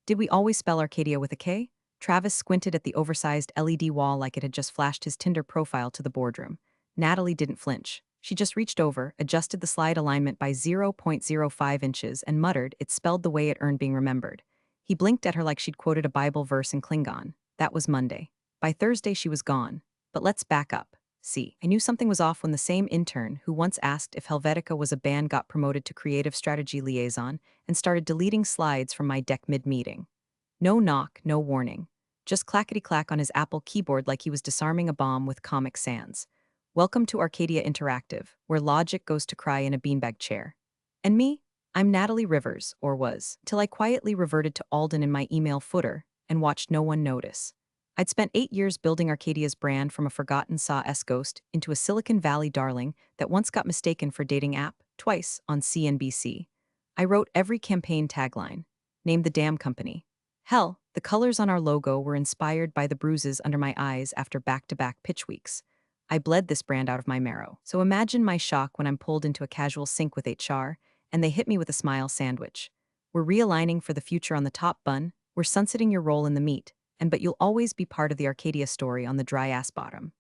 Did we always spell Arcadia with a K? Travis squinted at the oversized LED wall like it had just flashed his Tinder profile to the boardroom. Natalie didn't flinch. She just reached over, adjusted the slide alignment by 0.05 inches, and muttered, "It spelled the way it earned being remembered." He blinked at her like she'd quoted a Bible verse in Klingon. That was Monday. By Thursday, she was gone. But let's back up. See, I knew something was off when the same intern who once asked if Helvetica was a band got promoted to creative strategy liaison and started deleting slides from my deck mid-meeting. No knock, no warning. Just clackety-clack on his Apple keyboard like he was disarming a bomb with Comic Sans. Welcome to Arcadia Interactive, where logic goes to cry in a beanbag chair. And me? I'm Natalie Rivers, or was, till I quietly reverted to Alden in my email footer and watched no one notice. I'd spent 8 years building Arcadia's brand from a forgotten Saw-esque ghost into a Silicon Valley darling that once got mistaken for dating app, twice, on CNBC. I wrote every campaign tagline, named the damn company. Hell, the colors on our logo were inspired by the bruises under my eyes after back-to-back pitch weeks. I bled this brand out of my marrow. So imagine my shock when I'm pulled into a casual sync with HR, and they hit me with a smile sandwich. "We're realigning for the future on the top bun, we're sunsetting your role in the meat, and but you'll always be part of the Arcadia story on the dry-ass bottom."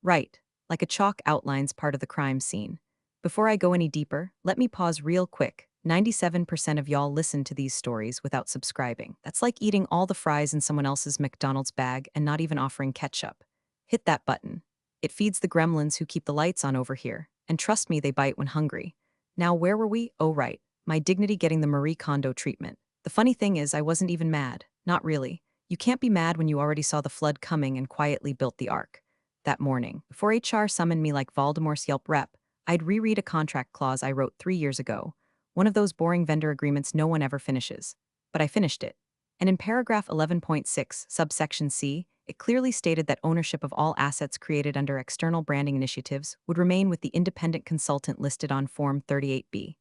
Right, like a chalk outlines part of the crime scene. Before I go any deeper, let me pause real quick. 97% of y'all listen to these stories without subscribing. That's like eating all the fries in someone else's McDonald's bag and not even offering ketchup. Hit that button. It feeds the gremlins who keep the lights on over here, and trust me, they bite when hungry. Now, where were we? Oh, right. My dignity getting the Marie Kondo treatment. The funny thing is, I wasn't even mad. Not really. You can't be mad when you already saw the flood coming and quietly built the ark. That morning, before HR summoned me like Voldemort's Yelp rep, I'd reread a contract clause I wrote 3 years ago, one of those boring vendor agreements no one ever finishes. But I finished it. And in paragraph 11.6, subsection C, it clearly stated that ownership of all assets created under external branding initiatives would remain with the independent consultant listed on Form 38B.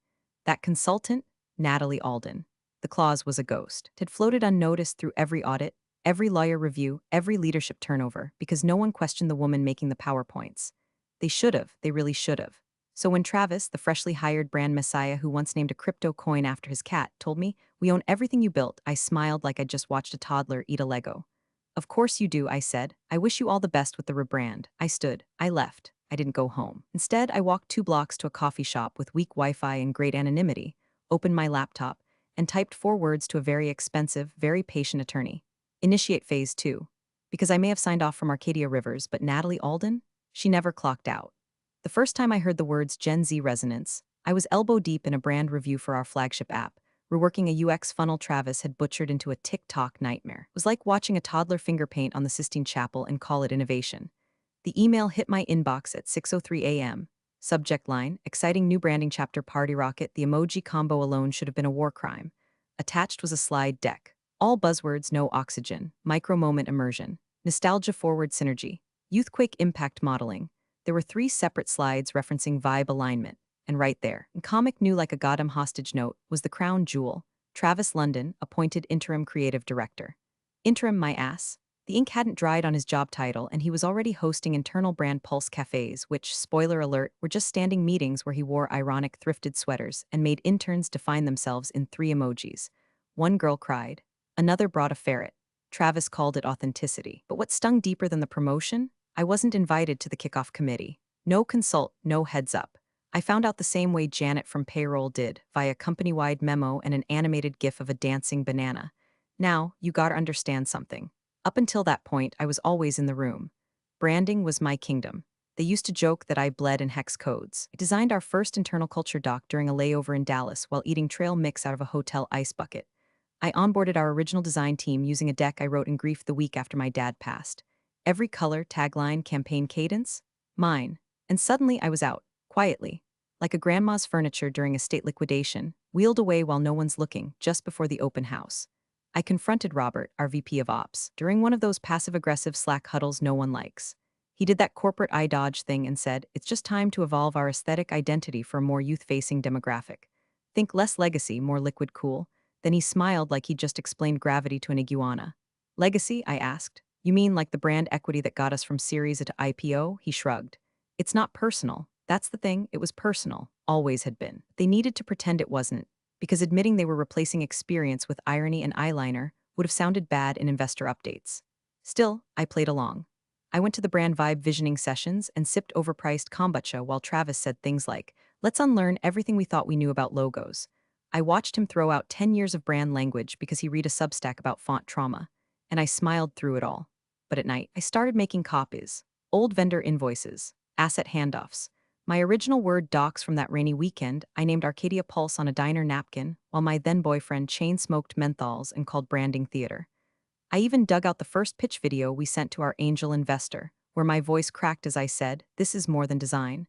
That consultant? Natalie Alden. The clause was a ghost. It had floated unnoticed through every audit, every lawyer review, every leadership turnover, because no one questioned the woman making the PowerPoints. They really should have. So when Travis, the freshly hired brand messiah who once named a crypto coin after his cat, told me, "We own everything you built," I smiled like I'd just watched a toddler eat a Lego. "Of course you do," I said. "I wish you all the best with the rebrand." I stood. I left. I didn't go home. Instead, I walked 2 blocks to a coffee shop with weak Wi-Fi and great anonymity, opened my laptop, and typed 4 words to a very expensive, very patient attorney. Initiate phase 2. Because I may have signed off from Arcadia Rivers, but Natalie Alden? She never clocked out. The first time I heard the words Gen Z resonance, I was elbow deep in a brand review for our flagship app, reworking a UX funnel Travis had butchered into a TikTok nightmare. It was like watching a toddler finger paint on the Sistine Chapel and call it innovation. The email hit my inbox at 6:03 a.m. Subject line, exciting new branding chapter party rocket, the emoji combo alone should have been a war crime. Attached was a slide deck. All buzzwords, no oxygen, micro-moment immersion, nostalgia-forward synergy, youthquake impact modeling. There were 3 separate slides referencing vibe alignment, and right there, in comic new like a goddamn hostage note, was the crown jewel, Travis London, appointed interim creative director. Interim my ass. The ink hadn't dried on his job title, and he was already hosting internal brand Pulse cafes, which, spoiler alert, were just standing meetings where he wore ironic thrifted sweaters and made interns define themselves in 3 emojis. One girl cried. Another brought a ferret. Travis called it authenticity. But what stung deeper than the promotion? I wasn't invited to the kickoff committee. No consult, no heads up. I found out the same way Janet from payroll did, via company-wide memo and an animated gif of a dancing banana. Now, you gotta understand something. Up until that point, I was always in the room. Branding was my kingdom. They used to joke that I bled in hex codes. I designed our first internal culture doc during a layover in Dallas while eating trail mix out of a hotel ice bucket. I onboarded our original design team using a deck I wrote in grief the week after my dad passed. Every color, tagline, campaign cadence? Mine. And suddenly I was out, quietly, like a grandma's furniture during a state liquidation, wheeled away while no one's looking, just before the open house. I confronted Robert, our VP of Ops, during one of those passive-aggressive Slack huddles no one likes. He did that corporate eye dodge thing and said, "It's just time to evolve our aesthetic identity for a more youth-facing demographic. Think less legacy, more liquid cool." Then he smiled like he'd just explained gravity to an iguana. "Legacy?" I asked. "You mean like the brand equity that got us from Series A to IPO?" He shrugged. "It's not personal. That's the thing, it was personal. Always had been. They needed to pretend it wasn't, because admitting they were replacing experience with irony and eyeliner would have sounded bad in investor updates. Still, I played along. I went to the brand vibe visioning sessions and sipped overpriced kombucha while Travis said things like, let's unlearn everything we thought we knew about logos. I watched him throw out 10 years of brand language because he read a Substack about font trauma, and I smiled through it all. But at night, I started making copies, old vendor invoices, asset handoffs. My original Word docs from that rainy weekend, I named Arcadia Pulse on a diner napkin, while my then boyfriend chain-smoked menthols and called branding theater. I even dug out the first pitch video we sent to our angel investor, where my voice cracked as I said, this is more than design.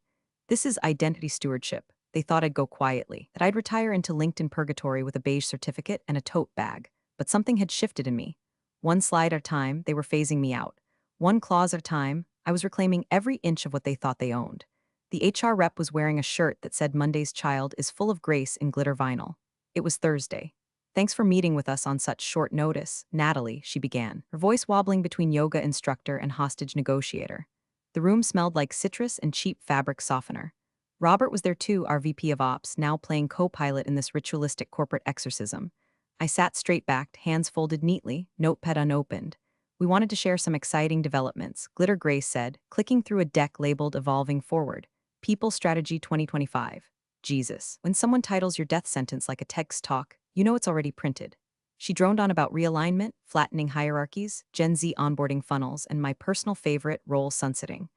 This is identity stewardship. They thought I'd go quietly, that I'd retire into LinkedIn purgatory with a beige certificate and a tote bag. But something had shifted in me. One slide at a time, they were phasing me out. One clause at a time, I was reclaiming every inch of what they thought they owned. The HR rep was wearing a shirt that said Monday's child is full of grace in glitter vinyl. It was Thursday. Thanks for meeting with us on such short notice, Natalie, she began, her voice wobbling between yoga instructor and hostage negotiator. The room smelled like citrus and cheap fabric softener. Robert was there too, our VP of Ops, now playing co-pilot in this ritualistic corporate exorcism. I sat straight-backed, hands folded neatly, notepad unopened. We wanted to share some exciting developments, Glitter Grace said, clicking through a deck labeled Evolving Forward. People Strategy 2025. Jesus. When someone titles your death sentence like a text talk, you know it's already printed. She droned on about realignment, flattening hierarchies, Gen Z onboarding funnels, and my personal favorite, role sunsetting.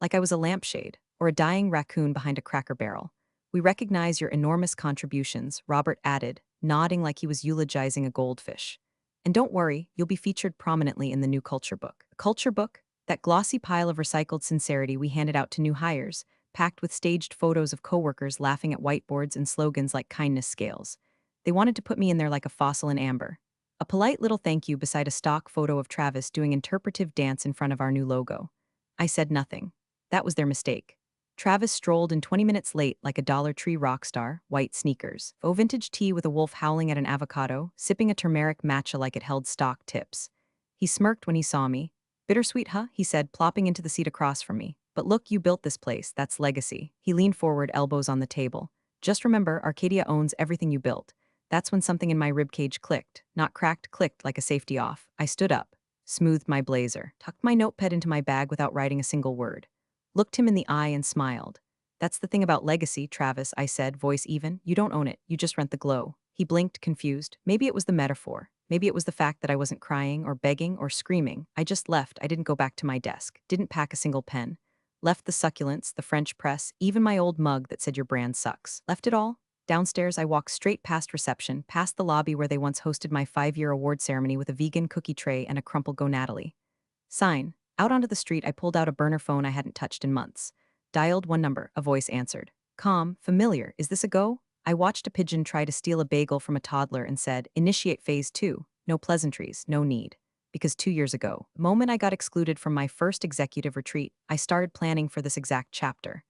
Like I was a lampshade, or a dying raccoon behind a Cracker Barrel. We recognize your enormous contributions, Robert added, nodding like he was eulogizing a goldfish. And don't worry, you'll be featured prominently in the new culture book. The culture book? That glossy pile of recycled sincerity we handed out to new hires, packed with staged photos of coworkers laughing at whiteboards and slogans like kindness scales. They wanted to put me in there like a fossil in amber. A polite little thank you beside a stock photo of Travis doing interpretive dance in front of our new logo. I said nothing. That was their mistake. Travis strolled in 20 minutes late like a Dollar Tree rock star, white sneakers, faux vintage tea with a wolf howling at an avocado, sipping a turmeric matcha like it held stock tips. He smirked when he saw me. Bittersweet, huh? He said, plopping into the seat across from me. But look, you built this place, that's legacy. He leaned forward, elbows on the table. Just remember, Arcadia owns everything you built. That's when something in my ribcage clicked. Not cracked, clicked like a safety off. I stood up, smoothed my blazer, tucked my notepad into my bag without writing a single word. Looked him in the eye and smiled. That's the thing about legacy, Travis, I said, voice even. You don't own it, you just rent the glow. He blinked, confused. Maybe it was the metaphor. Maybe it was the fact that I wasn't crying or begging or screaming. I just left. I didn't go back to my desk. Didn't pack a single pen. Left the succulents, the French press, even my old mug that said your brand sucks. Left it all. Downstairs, I walked straight past reception, past the lobby where they once hosted my 5-year award ceremony with a vegan cookie tray and a crumpled Go Natalie sign. Out onto the street, I pulled out a burner phone I hadn't touched in months. Dialed one number, a voice answered. Calm, familiar, is this a go? I watched a pigeon try to steal a bagel from a toddler and said, initiate phase 2. No pleasantries, no need. Because 2 years ago, the moment I got excluded from my first executive retreat, I started planning for this exact chapter.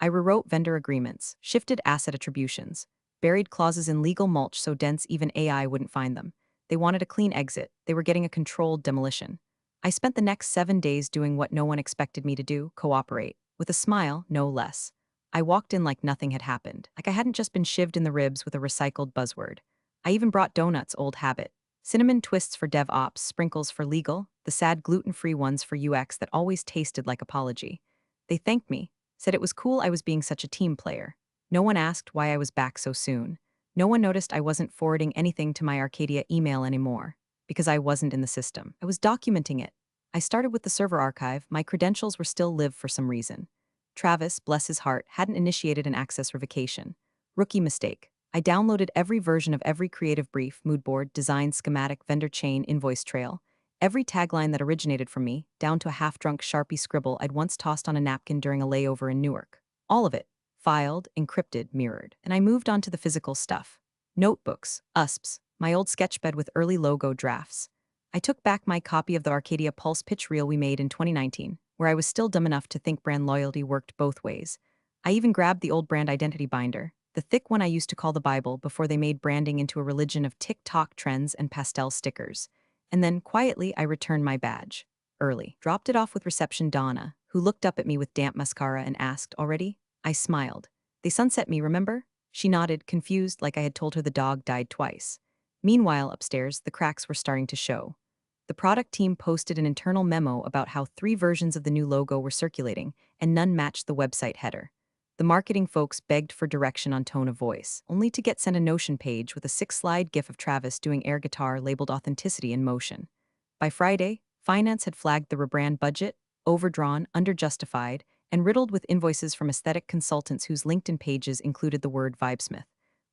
I rewrote vendor agreements, shifted asset attributions, buried clauses in legal mulch so dense even AI wouldn't find them. They wanted a clean exit. They were getting a controlled demolition. I spent the next 7 days doing what no one expected me to do, cooperate. With a smile, no less. I walked in like nothing had happened, like I hadn't just been shivved in the ribs with a recycled buzzword. I even brought donuts, old habit. Cinnamon twists for DevOps, sprinkles for legal, the sad gluten-free ones for UX that always tasted like apology. They thanked me, said it was cool I was being such a team player. No one asked why I was back so soon. No one noticed I wasn't forwarding anything to my Arcadia email anymore, because I wasn't in the system. I was documenting it. I started with the server archive. My credentials were still live for some reason. Travis, bless his heart, hadn't initiated an access revocation. Rookie mistake. I downloaded every version of every creative brief, mood board, design, schematic, vendor chain, invoice trail. Every tagline that originated from me, down to a half-drunk Sharpie scribble I'd once tossed on a napkin during a layover in Newark. All of it. Filed, encrypted, mirrored. And I moved on to the physical stuff. Notebooks, USPs, my old sketchpad with early logo drafts. I took back my copy of the Arcadia Pulse pitch reel we made in 2019, where I was still dumb enough to think brand loyalty worked both ways. I even grabbed the old brand identity binder, the thick one I used to call the Bible before they made branding into a religion of TikTok trends and pastel stickers. And then, quietly, I returned my badge. Early. Dropped it off with reception Donna, who looked up at me with damp mascara and asked, already? I smiled. They sunset me, remember? She nodded, confused, like I had told her the dog died twice. Meanwhile, upstairs, the cracks were starting to show. The product team posted an internal memo about how 3 versions of the new logo were circulating, and none matched the website header. The marketing folks begged for direction on tone of voice, only to get sent a Notion page with a 6-slide gif of Travis doing air guitar labeled authenticity in motion. By Friday, finance had flagged the rebrand budget, overdrawn, underjustified, and riddled with invoices from aesthetic consultants whose LinkedIn pages included the word Vibesmith.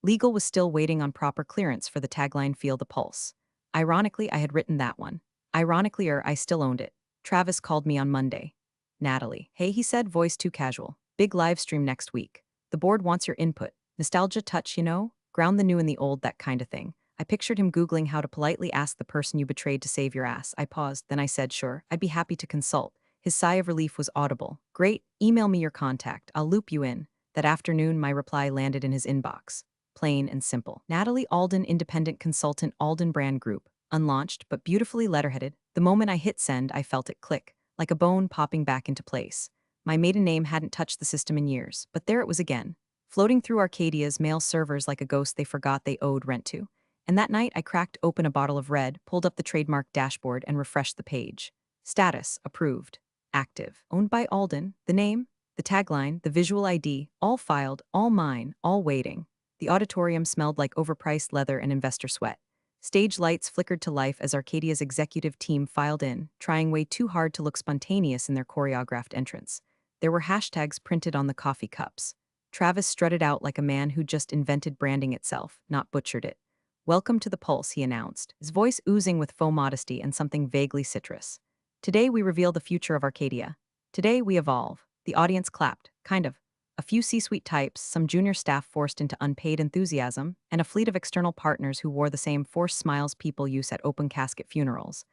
Legal was still waiting on proper clearance for the tagline Feel the Pulse. Ironically, I had written that one. Ironically, I still owned it. Travis called me on Monday. Natalie. Hey, he said, voice too casual. Big live stream next week. The board wants your input. Nostalgia touch, you know? Ground the new in the old, that kind of thing. I pictured him Googling how to politely ask the person you betrayed to save your ass. I paused, then I said, sure, I'd be happy to consult. His sigh of relief was audible. Great, email me your contact. I'll loop you in. That afternoon, my reply landed in his inbox. Plain and simple. Natalie Alden, independent consultant, Alden Brand Group. Unlaunched, but beautifully letterheaded. The moment I hit send, I felt it click, like a bone popping back into place. My maiden name hadn't touched the system in years, but there it was again, floating through Arcadia's mail servers like a ghost they forgot they owed rent to. And that night, I cracked open a bottle of red, pulled up the trademark dashboard, and refreshed the page. Status, approved. Active. Owned by Alden. The name, the tagline, the visual ID, all filed, all mine, all waiting. The auditorium smelled like overpriced leather and investor sweat. Stage lights flickered to life as Arcadia's executive team filed in, trying way too hard to look spontaneous in their choreographed entrance. There were hashtags printed on the coffee cups. Travis strutted out like a man who just invented branding itself, not butchered it. Welcome to the Pulse, he announced, his voice oozing with faux modesty and something vaguely citrus. Today we reveal the future of Arcadia. Today we evolve. The audience clapped, kind of. A few C-suite types, some junior staff forced into unpaid enthusiasm, and a fleet of external partners who wore the same forced smiles people use at open casket funerals.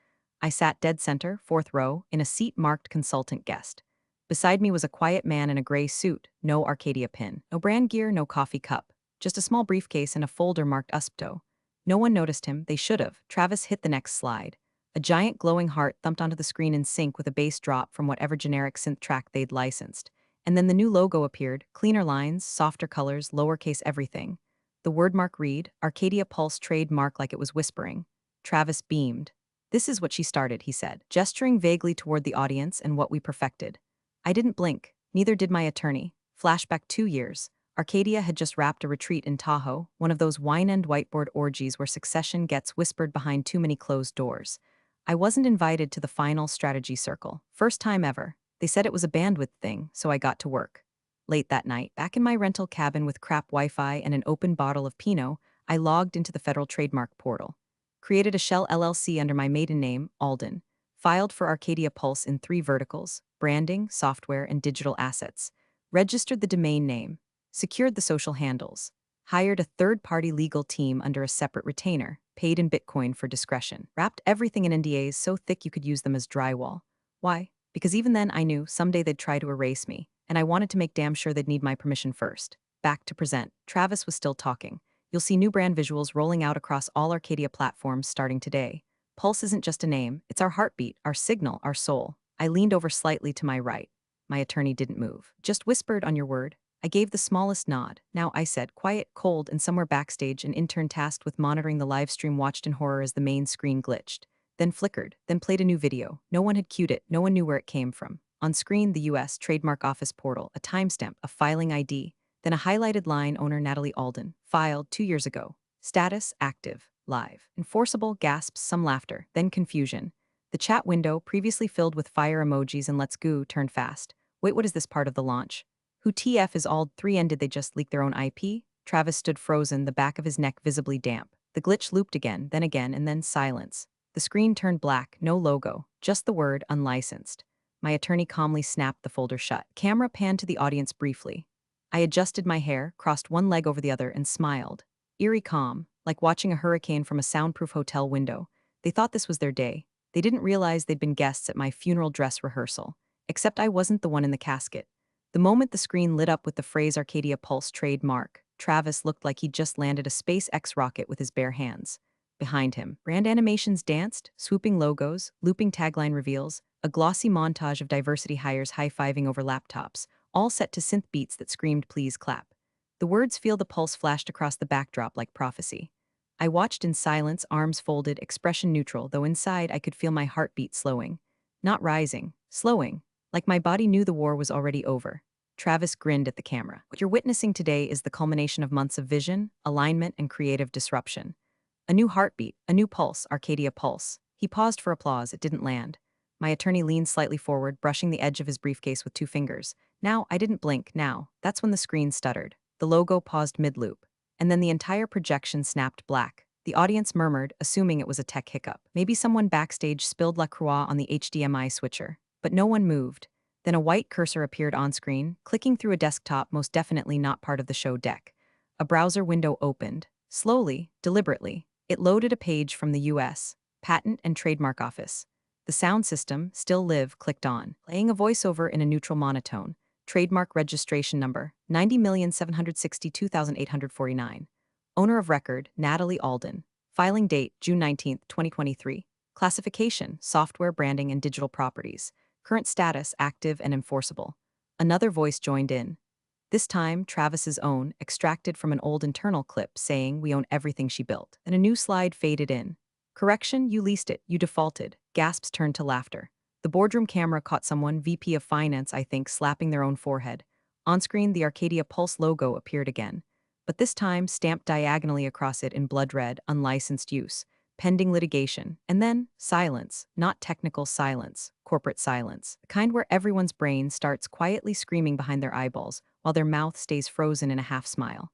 I sat dead center, 4th row, in a seat marked consultant guest. Beside me was a quiet man in a gray suit, no Arcadia pin, no brand gear, no coffee cup, just a small briefcase and a folder marked USPTO. No one noticed him, they should have. Travis hit the next slide. A giant glowing heart thumped onto the screen in sync with a bass drop from whatever generic synth track they'd licensed. And then the new logo appeared, cleaner lines, softer colors, lowercase everything. The wordmark read, Arcadia Pulse Trademark, like it was whispering. Travis beamed. This is what she started, he said, gesturing vaguely toward the audience and what we perfected. I didn't blink, neither did my attorney. Flashback 2 years. Arcadia had just wrapped a retreat in Tahoe, one of those wine-end whiteboard orgies where succession gets whispered behind too many closed doors. I wasn't invited to the final strategy circle. First time ever. They said it was a bandwidth thing, so I got to work. Late that night, back in my rental cabin with crap Wi-Fi and an open bottle of Pinot, I logged into the federal trademark portal. Created a shell LLC under my maiden name, Alden. Filed for Arcadia Pulse in 3 verticals, branding, software, and digital assets. Registered the domain name. Secured the social handles. Hired a third-party legal team under a separate retainer, paid in Bitcoin for discretion. Wrapped everything in NDAs so thick you could use them as drywall. Why? Because even then I knew someday they'd try to erase me, and I wanted to make damn sure they'd need my permission first. Back to present. Travis was still talking. You'll see new brand visuals rolling out across all Arcadia platforms starting today. Pulse isn't just a name, it's our heartbeat, our signal, our soul. I leaned over slightly to my right. My attorney didn't move. Just whispered, on your word. I gave the smallest nod. Now, I said, quiet, cold, and somewhere backstage, an intern tasked with monitoring the live stream watched in horror as the main screen glitched. Then flickered, then played a new video. No one had queued it, no one knew where it came from. On screen, the U.S. Trademark Office portal, a timestamp, a filing ID, then a highlighted line, owner Natalie Alden, filed 2 years ago. Status, active, live. Enforceable, gasps, some laughter, then confusion. The chat window, previously filled with fire emojis and let's go, turned fast. Wait, what is this part of the launch? Who TF is Ald 3 and did they just leak their own IP? Travis stood frozen, the back of his neck visibly damp. The glitch looped again, and then silence. The screen turned black, no logo, just the word unlicensed. My attorney calmly snapped the folder shut. Camera panned to the audience briefly. I adjusted my hair, crossed one leg over the other, and smiled. Eerie calm, like watching a hurricane from a soundproof hotel window. They thought this was their day. They didn't realize they'd been guests at my funeral dress rehearsal. Except I wasn't the one in the casket. The moment the screen lit up with the phrase Arcadia Pulse Trademark, Travis looked like he'd just landed a SpaceX rocket with his bare hands. Behind him, brand animations danced, swooping logos, looping tagline reveals, a glossy montage of diversity hires high-fiving over laptops, all set to synth beats that screamed, please clap. The words Feel the Pulse flashed across the backdrop like prophecy. I watched in silence, arms folded, expression neutral, though inside I could feel my heartbeat slowing. Not rising, slowing, like my body knew the war was already over. Travis grinned at the camera. What you're witnessing today is the culmination of months of vision, alignment, and creative disruption. A new heartbeat, a new pulse, Arcadia pulse. He paused for applause, it didn't land. My attorney leaned slightly forward, brushing the edge of his briefcase with two fingers. Now, I didn't blink, now. That's when the screen stuttered. The logo paused mid-loop. And then the entire projection snapped black. The audience murmured, assuming it was a tech hiccup. Maybe someone backstage spilled La Croix on the HDMI switcher. But no one moved. Then a white cursor appeared on screen, clicking through a desktop most definitely not part of the show deck. A browser window opened. Slowly, deliberately, it loaded a page from the US Patent and Trademark Office. The sound system, Still Live, clicked on, playing a voiceover in a neutral monotone. Trademark registration number, 90,762,849. Owner of record, Natalie Alden. Filing date, June 19, 2023. Classification, software branding and digital properties. Current status, active and enforceable. Another voice joined in. This time, Travis's own, extracted from an old internal clip saying we own everything she built. And a new slide faded in. Correction, you leased it, you defaulted. Gasps turned to laughter. The boardroom camera caught someone, VP of Finance, I think, slapping their own forehead. On screen, the Arcadia Pulse logo appeared again. But this time, stamped diagonally across it in blood red, unlicensed use. Pending litigation. And then, silence. Not technical silence. Corporate silence. The kind where everyone's brain starts quietly screaming behind their eyeballs, while their mouth stays frozen in a half-smile.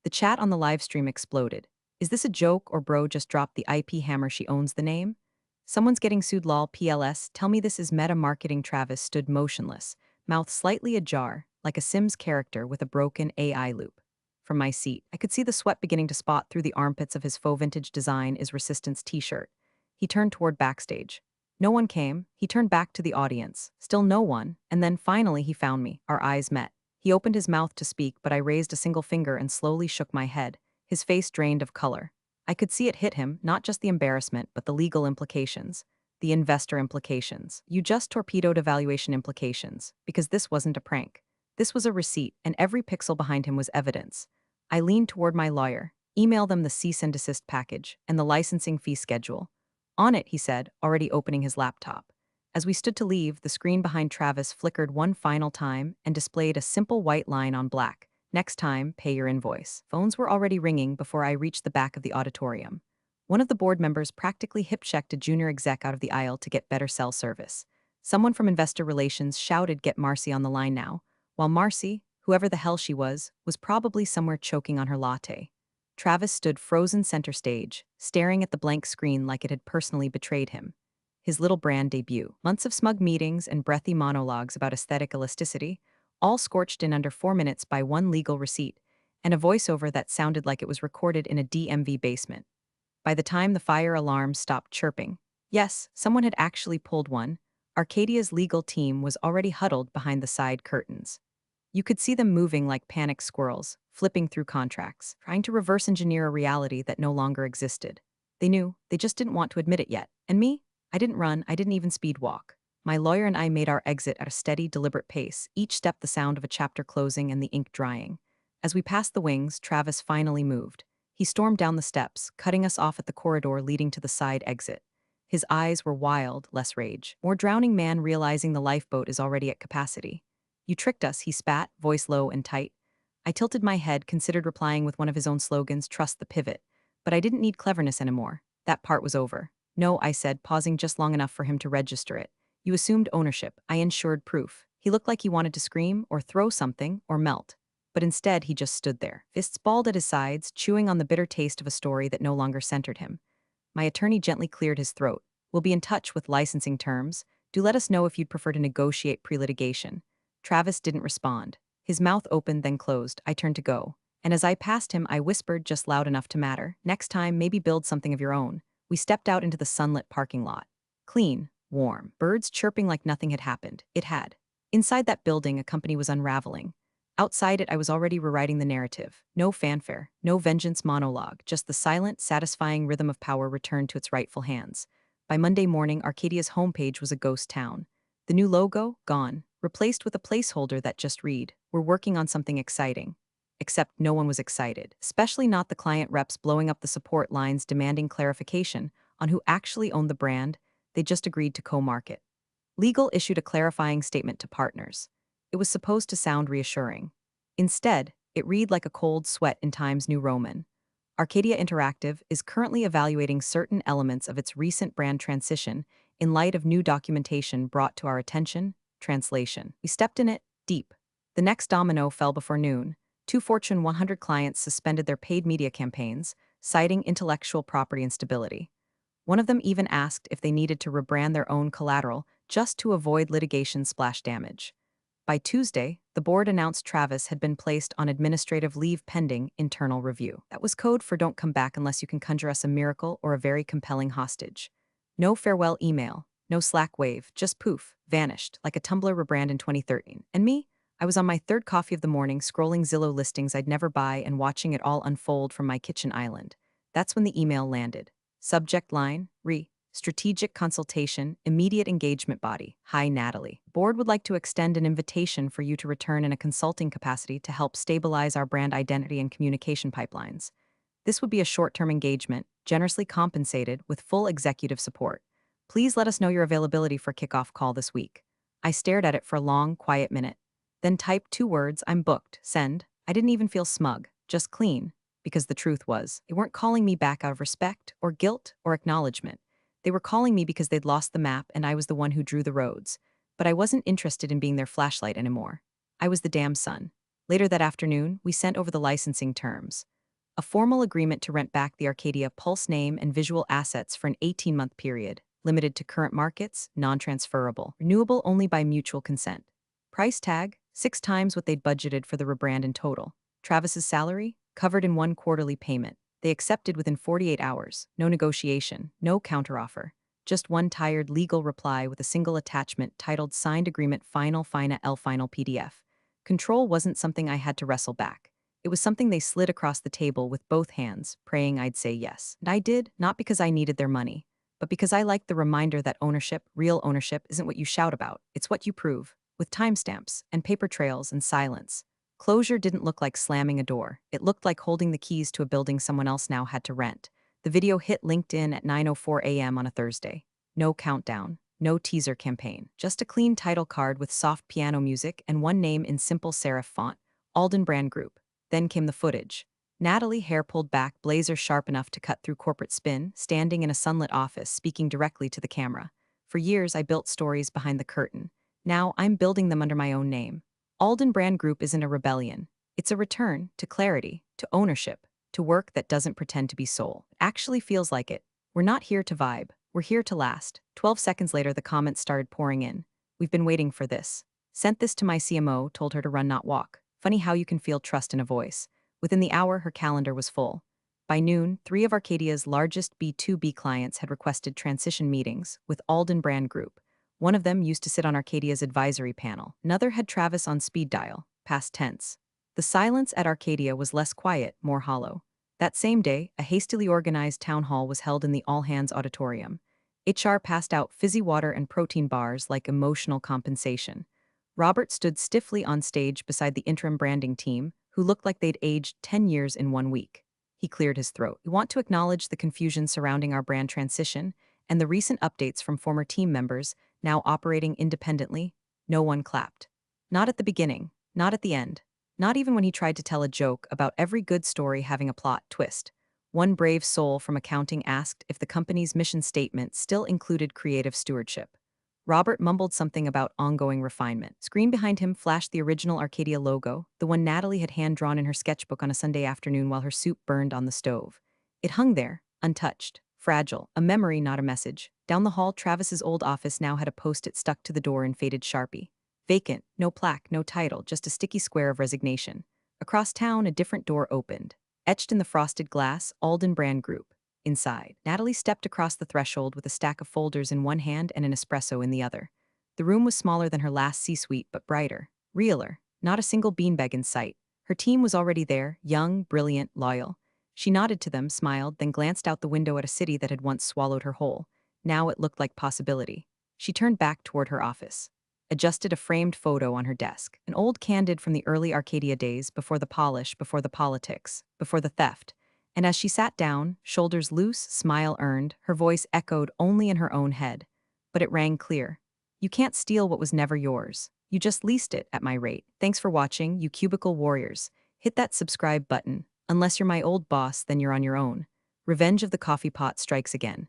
The chat on the livestream exploded. Is this a joke or bro just dropped the IP hammer she owns the name? Someone's getting sued lol PLS, tell me this is meta marketing. Travis stood motionless, mouth slightly ajar, like a Sims character with a broken AI loop. From my seat, I could see the sweat beginning to spot through the armpits of his faux vintage design is Resistance t-shirt. He turned toward backstage. No one came. He turned back to the audience. Still no one, and then finally he found me. Our eyes met. He opened his mouth to speak, but I raised a single finger and slowly shook my head. His face drained of color. I could see it hit him, not just the embarrassment, but the legal implications. The investor implications. You just torpedoed evaluation implications, because this wasn't a prank. This was a receipt, and every pixel behind him was evidence. I leaned toward my lawyer. Email them the cease and desist package and the licensing fee schedule. On it, he said, already opening his laptop. As we stood to leave, the screen behind Travis flickered one final time and displayed a simple white line on black. Next time, pay your invoice. Phones were already ringing before I reached the back of the auditorium. One of the board members practically hip-checked a junior exec out of the aisle to get better cell service. Someone from investor relations shouted, "Get Marcy on the line now," while Marcy, whoever the hell she was probably somewhere choking on her latte. Travis stood frozen center stage, staring at the blank screen like it had personally betrayed him. His little brand debut, months of smug meetings and breathy monologues about aesthetic elasticity, all scorched in under 4 minutes by one legal receipt, and a voiceover that sounded like it was recorded in a DMV basement. By the time the fire alarm stopped chirping, yes, someone had actually pulled one, Arcadia's legal team was already huddled behind the side curtains. You could see them moving like panicked squirrels, flipping through contracts, trying to reverse engineer a reality that no longer existed. They knew, they just didn't want to admit it yet. And me? I didn't run, I didn't even speed walk. My lawyer and I made our exit at a steady, deliberate pace, each step the sound of a chapter closing and the ink drying. As we passed the wings, Travis finally moved. He stormed down the steps, cutting us off at the corridor leading to the side exit. His eyes were wild, less rage. More drowning man realizing the lifeboat is already at capacity. You tricked us, he spat, voice low and tight. I tilted my head, considered replying with one of his own slogans, trust the pivot. But I didn't need cleverness anymore. That part was over. No, I said, pausing just long enough for him to register it. You assumed ownership. I ensured proof. He looked like he wanted to scream, or throw something, or melt. But instead, he just stood there, fists balled at his sides, chewing on the bitter taste of a story that no longer centered him. My attorney gently cleared his throat. We'll be in touch with licensing terms. Do let us know if you'd prefer to negotiate pre-litigation. Travis didn't respond. His mouth opened, then closed. I turned to go. And as I passed him, I whispered just loud enough to matter. Next time, maybe build something of your own. We stepped out into the sunlit parking lot. Clean, warm, birds chirping like nothing had happened. It had. Inside that building, a company was unraveling. Outside it, I was already rewriting the narrative. No fanfare, no vengeance monologue, just the silent, satisfying rhythm of power returned to its rightful hands. By Monday morning, Arcadia's homepage was a ghost town. The new logo, gone, replaced with a placeholder that just read, "We're working on something exciting." except no one was excited, especially not the client reps blowing up the support lines demanding clarification on who actually owned the brand. They just agreed to co-market. Legal issued a clarifying statement to partners. It was supposed to sound reassuring. Instead, it read like a cold sweat in Times New Roman. Arcadia Interactive is currently evaluating certain elements of its recent brand transition in light of new documentation brought to our attention. Translation. We stepped in it deep. The next domino fell before noon. Two Fortune 100 clients suspended their paid media campaigns, citing intellectual property instability. One of them even asked if they needed to rebrand their own collateral just to avoid litigation splash damage. By Tuesday, the board announced Travis had been placed on administrative leave pending internal review. That was code for don't come back unless you can conjure us a miracle or a very compelling hostage. No farewell email, no Slack wave, just poof, vanished, like a Tumblr rebrand in 2013. And me? I was on my third coffee of the morning scrolling Zillow listings I'd never buy and watching it all unfold from my kitchen island. That's when the email landed. Subject line, strategic consultation, immediate engagement body. Hi, Natalie. Board would like to extend an invitation for you to return in a consulting capacity to help stabilize our brand identity and communication pipelines. This would be a short-term engagement, generously compensated with full executive support. Please let us know your availability for kickoff call this week. I stared at it for a long, quiet minute. Then typed 2 words, I'm booked, send. I didn't even feel smug, just clean. Because the truth was, they weren't calling me back out of respect, or guilt, or acknowledgement. They were calling me because they'd lost the map and I was the one who drew the roads. But I wasn't interested in being their flashlight anymore. I was the damn sun. Later that afternoon, we sent over the licensing terms. A formal agreement to rent back the Arcadia Pulse name and visual assets for an 18-month period, limited to current markets, non-transferable, renewable only by mutual consent. Price tag, 6 times what they'd budgeted for the rebrand in total. Travis's salary, covered in 1 quarterly payment. They accepted within 48 hours, no negotiation, no counteroffer. Just one tired legal reply with a single attachment titled Signed Agreement Final Fina L Final PDF. Control wasn't something I had to wrestle back. It was something they slid across the table with both hands, praying I'd say yes. And I did, not because I needed their money, but because I liked the reminder that ownership, real ownership, isn't what you shout about, it's what you prove, with timestamps and paper trails and silence. Closure didn't look like slamming a door. It looked like holding the keys to a building someone else now had to rent. The video hit LinkedIn at 9:04 a.m. on a Thursday. No countdown, no teaser campaign, just a clean title card with soft piano music and one name in simple serif font, Alden Brand Group. Then came the footage. Natalie, hair pulled back, blazer sharp enough to cut through corporate spin, standing in a sunlit office, speaking directly to the camera. For years, I built stories behind the curtain. Now, I'm building them under my own name. Alden Brand Group isn't a rebellion. It's a return to clarity, to ownership, to work that doesn't pretend to be soul. It actually feels like it. We're not here to vibe. We're here to last. 12 seconds later, the comments started pouring in. We've been waiting for this. Sent this to my CMO, told her to run, not walk. Funny how you can feel trust in a voice. Within the hour, her calendar was full. By noon, 3 of Arcadia's largest B2B clients had requested transition meetings with Alden Brand Group. One of them used to sit on Arcadia's advisory panel. Another had Travis on speed dial, past tense. The silence at Arcadia was less quiet, more hollow. That same day, a hastily organized town hall was held in the all-hands auditorium. HR passed out fizzy water and protein bars like emotional compensation. Robert stood stiffly on stage beside the interim branding team, who looked like they'd aged 10 years in 1 week. He cleared his throat. We want to acknowledge the confusion surrounding our brand transition and the recent updates from former team members now operating independently. No one clapped. Not at the beginning, not at the end, not even when he tried to tell a joke about every good story having a plot twist. One brave soul from accounting asked if the company's mission statement still included creative stewardship. Robert mumbled something about ongoing refinement. Screen behind him flashed the original Arcadia logo, the one Natalie had hand-drawn in her sketchbook on a Sunday afternoon while her soup burned on the stove. It hung there, untouched, fragile, a memory, not a message. Down the hall, Travis's old office now had a post-it stuck to the door in faded Sharpie. Vacant, no plaque, no title, just a sticky square of resignation. Across town, a different door opened. Etched in the frosted glass, Alden Brand Group. Inside, Natalie stepped across the threshold with a stack of folders in one hand and an espresso in the other. The room was smaller than her last C-suite, but brighter, realer, not a single beanbag in sight. Her team was already there, young, brilliant, loyal. She nodded to them, smiled, then glanced out the window at a city that had once swallowed her whole. Now it looked like possibility. She turned back toward her office. adjusted a framed photo on her desk, an old candid from the early Arcadia days, before the polish, before the politics, before the theft. And as she sat down, shoulders loose, smile earned, her voice echoed only in her own head. But it rang clear. You can't steal what was never yours. You just leased it at my rate. Thanks for watching, you cubicle warriors. Hit that subscribe button. Unless you're my old boss, then you're on your own. Revenge of the coffee pot strikes again.